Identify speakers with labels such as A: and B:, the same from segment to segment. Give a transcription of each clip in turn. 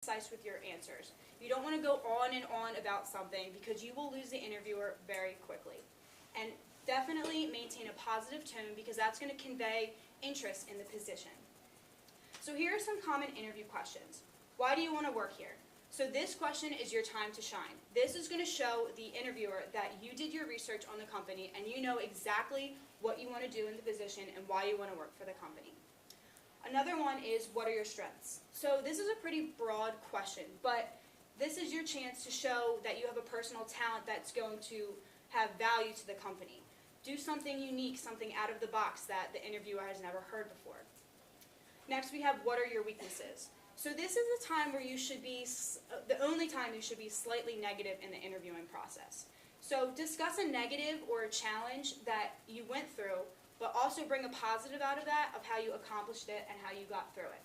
A: concise with your answers. You don't want to go on and on about something because you will lose the interviewer very quickly. And definitely maintain a positive tone because that's going to convey interest in the position. So here are some common interview questions. Why do you want to work here? So this question is your time to shine. This is going to show the interviewer that you did your research on the company and you know exactly what you want to do in the position and why you want to work for the company. Another one is, what are your strengths? So this is a pretty broad question, but this is your chance to show that you have a personal talent that's going to have value to the company. Do something unique, something out of the box that the interviewer has never heard before. Next we have, what are your weaknesses? So this is the time where you should be, the only time you should be slightly negative in the interviewing process. So discuss a negative or a challenge that you went through, but also bring a positive out of that, of how you accomplished it and how you got through it.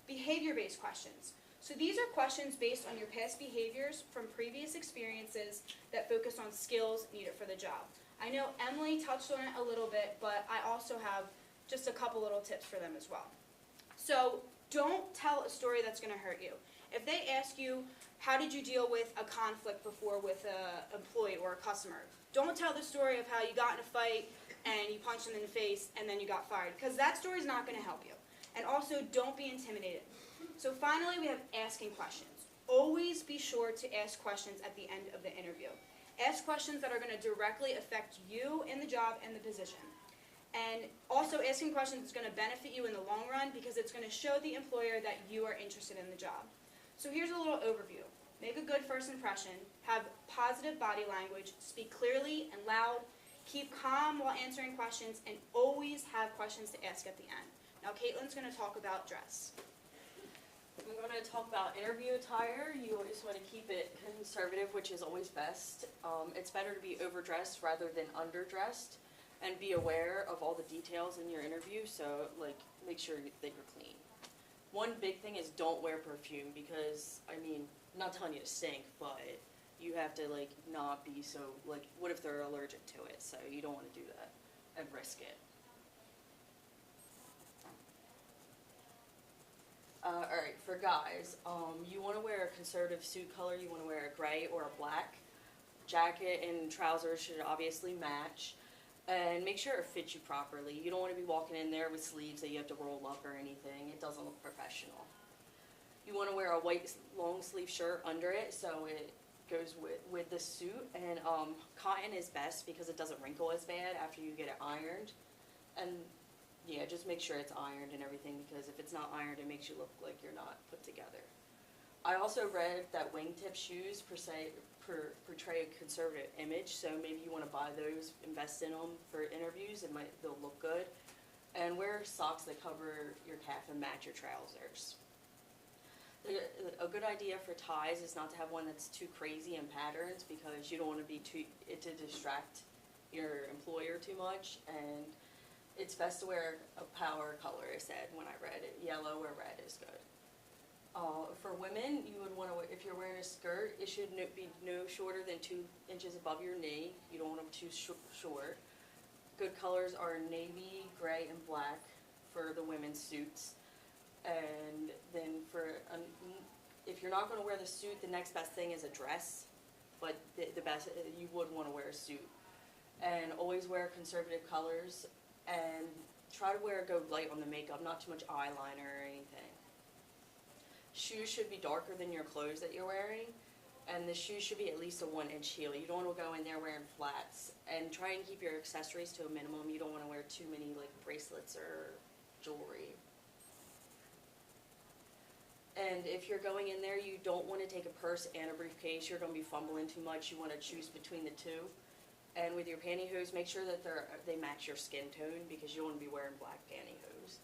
A: Behavior-based questions. So these are questions based on your past behaviors from previous experiences that focus on skills needed for the job. I know Emily touched on it a little bit, but I also have just a couple little tips for them as well. So don't tell a story that's going to hurt you. If they ask you, how did you deal with a conflict before with an employee or a customer? Don't tell the story of how you got in a fight and you punched them in the face and then you got fired, because that story is not going to help you. And also, don't be intimidated. So finally, we have asking questions. Always be sure to ask questions at the end of the interview. Ask questions that are going to directly affect you in the job and the position. And also, asking questions is going to benefit you in the long run because it's going to show the employer that you are interested in the job. So here's a little overview. Make a good first impression, have positive body language, speak clearly and loud, keep calm while answering questions, and always have questions to ask at the end. Now Caitlin's going to talk about dress.
B: I'm going to talk about interview attire. You always want to keep it conservative, which is always best. It's better to be overdressed rather than underdressed, and be aware of all the details in your interview, so make sure that you're clean. One big thing is don't wear perfume because, I mean, I'm not telling you to stink, but you have to not be so, what if they're allergic to it? So you don't want to do that and risk it. Alright, for guys, you want to wear a conservative suit color. You want to wear a gray or a black. Jacket and trousers should obviously match. And make sure it fits you properly. You don't want to be walking in there with sleeves that you have to roll up or anything. It doesn't look professional. You want to wear a white long sleeve shirt under it so it goes with the suit. And cotton is best because it doesn't wrinkle as bad after you get it ironed. And yeah, just make sure it's ironed and everything, because if it's not ironed, it makes you look like you're not put together. I also read that wingtip shoes portray a conservative image, so maybe you want to buy those, invest in them for interviews. They'll look good. And wear socks that cover your calf and match your trousers. A good idea for ties is not to have one that's too crazy in patterns, because you don't want to distract your employer too much. And it's best to wear a power color, I said when I read it. Yellow or red is good. For women, you would want to, if you're wearing a skirt, it should be no shorter than 2 inches above your knee. You don't want them too short. Good colors are navy, gray, and black for the women's suits. And then if you're not going to wear the suit, the next best thing is a dress. But the best, you would want to wear a suit. And always wear conservative colors. And try to go light on the makeup, not too much eyeliner or anything. Shoes should be darker than your clothes that you're wearing, and the shoes should be at least a 1-inch heel. You don't want to go in there wearing flats. And try and keep your accessories to a minimum. You don't want to wear too many bracelets or jewelry. And if you're going in there, you don't want to take a purse and a briefcase. You're going to be fumbling too much. You want to choose between the two. And with your pantyhose, make sure that they match your skin tone, because you don't want to be wearing black pantyhose.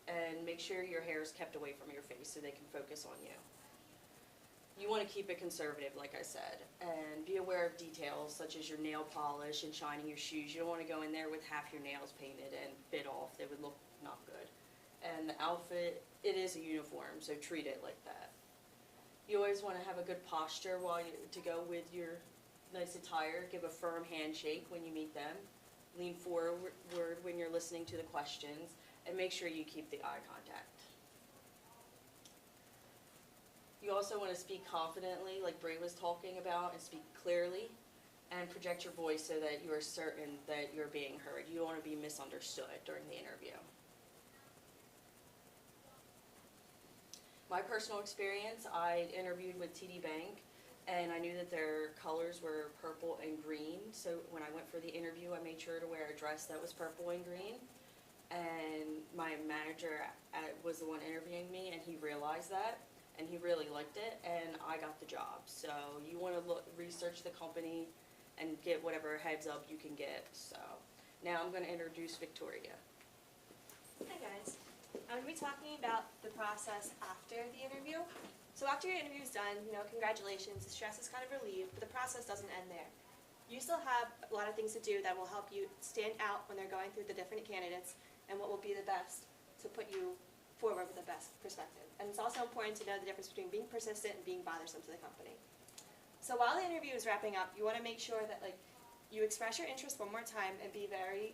B: And make sure your hair is kept away from your face so they can focus on you. You want to keep it conservative, like I said. And be aware of details such as your nail polish and shining your shoes. You don't want to go in there with half your nails painted and bit off. They would look not good. And the outfit, it is a uniform, so treat it like that. You always want to have a good posture to go with your nice attire. Give a firm handshake when you meet them. Lean forward when you're listening to the questions, and make sure you keep the eye contact. You also want to speak confidently, like Brie was talking about, and speak clearly, and project your voice so that you are certain that you're being heard. You don't want to be misunderstood during the interview. My personal experience, I interviewed with TD Bank, and I knew that their colors were purple and green. So when I went for the interview, I made sure to wear a dress that was purple and green. And my manager was the one interviewing me, and he realized that, and he really liked it, and I got the job. So you want to research the company and get whatever heads up you can get. So now I'm going to introduce Victoria.
C: Hi guys. I'm going to be talking about the process after the interview. So after your interview is done, congratulations, the stress is kind of relieved, but the process doesn't end there. You still have a lot of things to do that will help you stand out when they're going through the different candidates and what will be the best to put you forward with the best perspective. And it's also important to know the difference between being persistent and being bothersome to the company. So while the interview is wrapping up, you want to make sure that you express your interest one more time and be very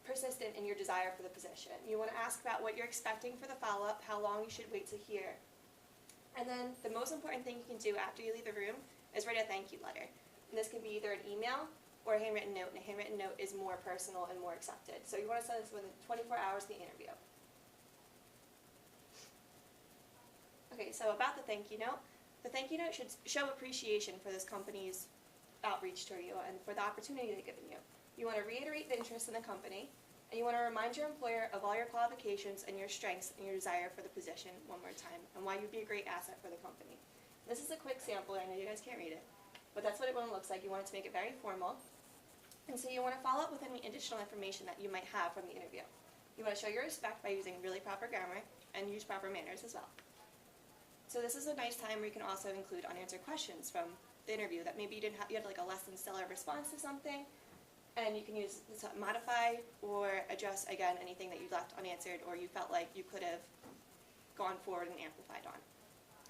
C: persistent in your desire for the position. You want to ask about what you're expecting for the follow-up, how long you should wait to hear. And then the most important thing you can do after you leave the room is write a thank you letter. And this can be either an email or a handwritten note, and a handwritten note is more personal and more accepted. So you want to send this within 24 hours of the interview. Okay, so about the thank you note should show appreciation for this company's outreach to you and for the opportunity they've given you. You want to reiterate the interest in the company, and you want to remind your employer of all your qualifications and your strengths and your desire for the position one more time, and why you'd be a great asset for the company. This is a quick sample, I know you guys can't read it, but that's what it looks like. You want it to make it very formal, and so you want to follow up with any additional information that you might have from the interview. You want to show your respect by using really proper grammar and use proper manners as well. So this is a nice time where you can also include unanswered questions from the interview that maybe you had like a less than stellar response to something, and you can use this to modify or address again anything that you left unanswered or you felt like you could have gone forward and amplified on.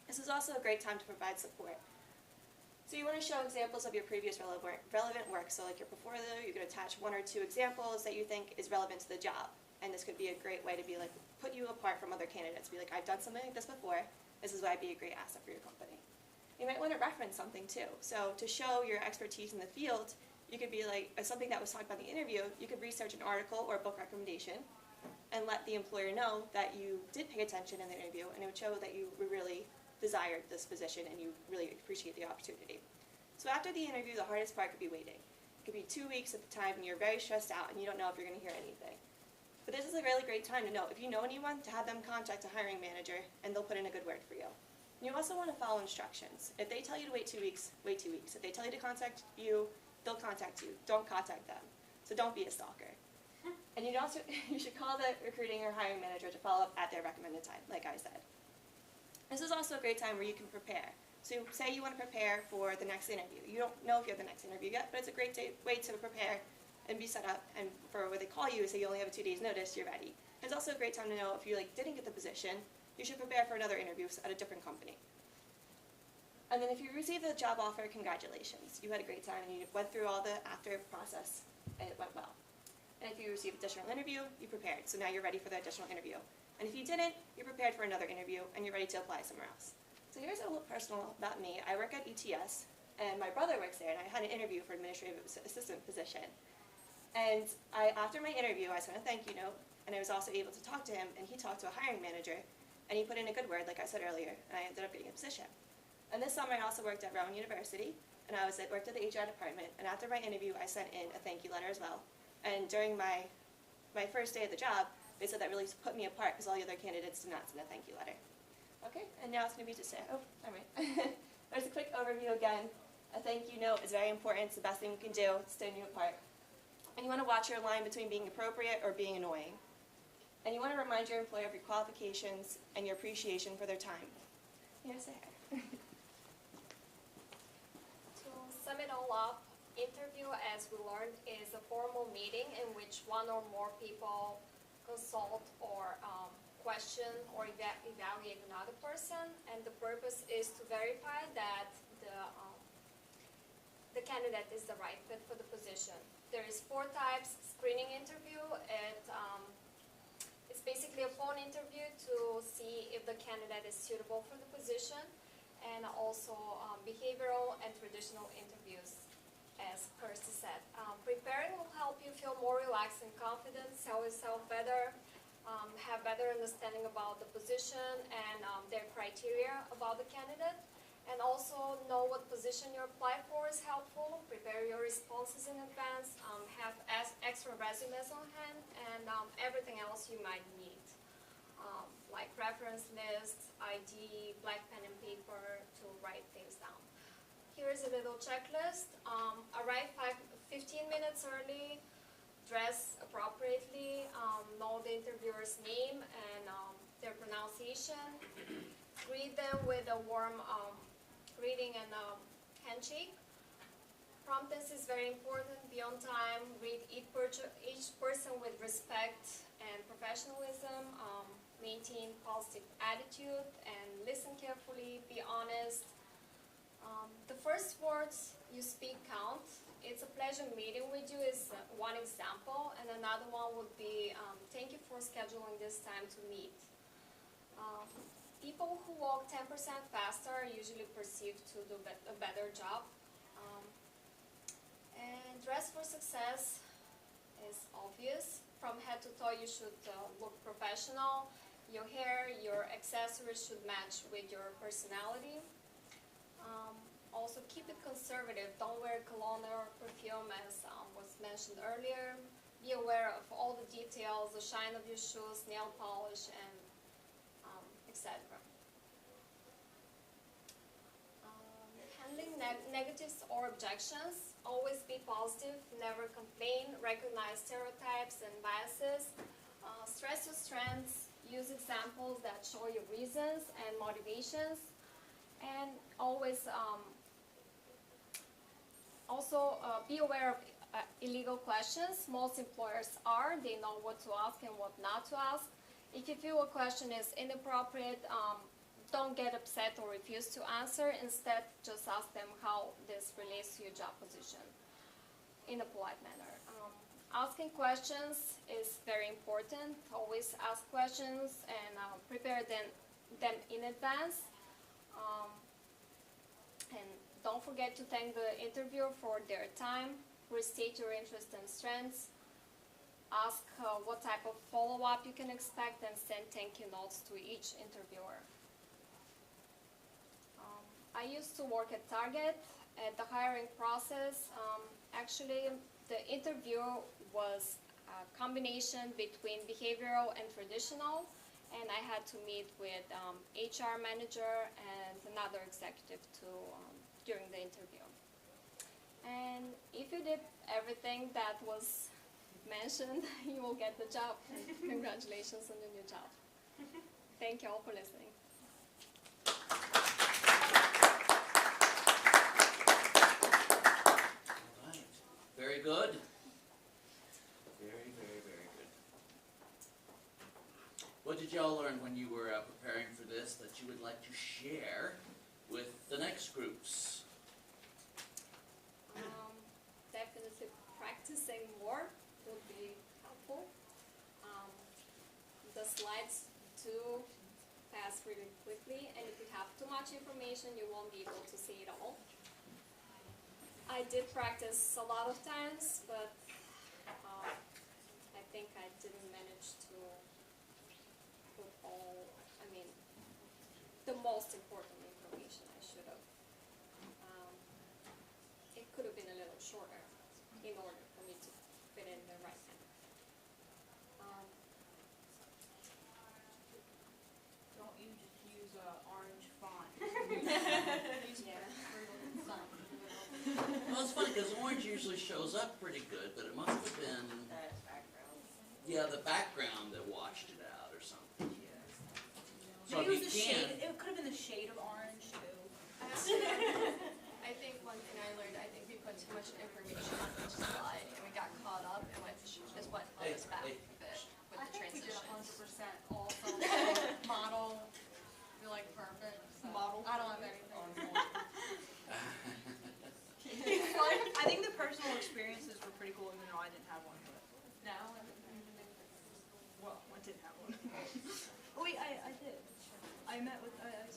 C: This is also a great time to provide support. So you want to show examples of your previous relevant work. So like your portfolio, you can attach 1 or 2 examples that you think is relevant to the job. And this could be a great way to be like, put you apart from other candidates. Be like, I've done something like this before. This is why I'd be a great asset for your company. You might want to reference something too. So to show your expertise in the field, you could be like, something that was talked about in the interview, you could research an article or a book recommendation and let the employer know that you did pay attention in the interview, and it would show that you really desired this position and you really appreciate the opportunity. So after the interview, the hardest part could be waiting. It could be 2 weeks at the time and you're very stressed out and you don't know if you're going to hear anything. But this is a really great time to know if you know anyone, to have them contact a hiring manager and they'll put in a good word for you. And you also want to follow instructions. If they tell you to wait 2 weeks, wait 2 weeks. If they tell you to contact you, they'll contact you. Don't contact them. So don't be a stalker. And you should call the recruiting or hiring manager to follow up at their recommended time, like I said. This is also a great time where you can prepare. So say you want to prepare for the next interview. You don't know if you have the next interview yet, but it's a great way to prepare and be set up, and for when they call you and say you only have a 2 days notice, you're ready. It's also a great time to know if you didn't get the position, you should prepare for another interview at a different company. And then if you receive the job offer, congratulations. You had a great time and you went through all the after process and it went well. And if you receive additional interview, you prepared, so now you're ready for the additional interview. And if you didn't, you're prepared for another interview and you're ready to apply somewhere else. So here's a little personal about me. I work at ETS and my brother works there, and I had an interview for an administrative assistant position. And after my interview, I sent a thank you note, and I was also able to talk to him, and he talked to a hiring manager, and he put in a good word, like I said earlier, and I ended up getting a position. And this summer, I also worked at Rowan University, and I worked at the HR department, and after my interview, I sent in a thank you letter as well. And during my first day of the job, they said that really put me apart because all the other candidates did not send a thank you letter. Okay, and now it's going to be just all right. There's a quick overview again. A thank you note is very important. It's the best thing you can do to stand you apart. And you want to watch your line between being appropriate or being annoying. And you want to remind your employer of your qualifications and your appreciation for their time. Here's Sarah.
D: To sum it all up, interview, as we learned, is a formal meeting in which one or more people consult or question or evaluate another person, and the purpose is to verify that the candidate is the right fit for the position. There is 4 types: screening interview. It's basically a phone interview to see if the candidate is suitable for the position. and also behavioral and traditional interviews, as Kirsty said. Preparing will help you feel more relaxed and confident, sell yourself better, have better understanding about the position and their criteria about the candidate, and also know what position you apply for is helpful. Prepare your responses in advance, have extra resumes on hand, and everything else you might need, like reference lists, ID, black pen and paper to write things down. Here's a little checklist. Arrive 15 minutes early, dress appropriately, know the interviewer's name and their pronunciation. Greet them with a warm greeting and handshake. Promptness is very important. Be on time. Greet each person with respect and professionalism. Maintain positive attitude and listen carefully. Be honest. The first words you speak count. It's a pleasure meeting with you is one example, and another one would be thank you for scheduling this time to meet. People who walk 10% faster are usually perceived to do a better job. And dress for success is obvious. From head to toe you should look professional. Your hair, your accessories should match with your personality. Also keep it conservative. Don't wear cologne or perfume as was mentioned earlier. Be aware of all the details, the shine of your shoes, nail polish, and etc. Handling negatives or objections. Always be positive, never complain, recognize stereotypes and biases. Stress your strengths, use examples that show your reasons and motivations, and always also be aware of illegal questions. Most employers they know what to ask and what not to ask. If you feel a question is inappropriate, don't get upset or refuse to answer. Instead, just ask them how this relates to your job position in a polite manner. Asking questions is very important. Always ask questions and prepare them in advance. And don't forget to thank the interviewer for their time. Restate your interests and strengths. Ask what type of follow-up you can expect and send thank you notes to each interviewer. I used to work at Target. At the hiring process, actually the interview was a combination between behavioral and traditional, and I had to meet with HR manager and another executive during the interview. And if you did everything that was mentioned, you will get the job. Congratulations on your new job. Thank you all for listening.
E: All right. Very good. Very, very, very good. What did y'all learn when you were preparing for this that you would like to share with the next groups?
D: Definitely practicing more would be helpful. The slides do pass really quickly, and if you have too much information, you won't be able to see it all. I did practice a lot of times, but I think I didn't manage to put the most important information I should have. It could have been a little shorter in order for me to fit in the right time.
F: Don't you just use orange font?
D: Yeah.
E: Well, it's funny because orange usually shows up pretty good, but it must have been the background that washed it out or something. So
F: Maybe
E: if
F: it was the
E: you
F: shade.
E: can,
F: It could have been the shade of orange too.
G: I think one thing I learned, I think we put too much information on each slide, and we got caught up, and just went on us back a bit with
F: I
G: the
F: think we did
G: transitions.
F: 100% also. Model. You're like perfect. So.
G: Model.
F: I don't have anything.
G: Like,
F: I think the personal experiences were pretty cool, even though I didn't have one. But
G: no,
F: well, I didn't have one. Oh wait, I did. I met with, I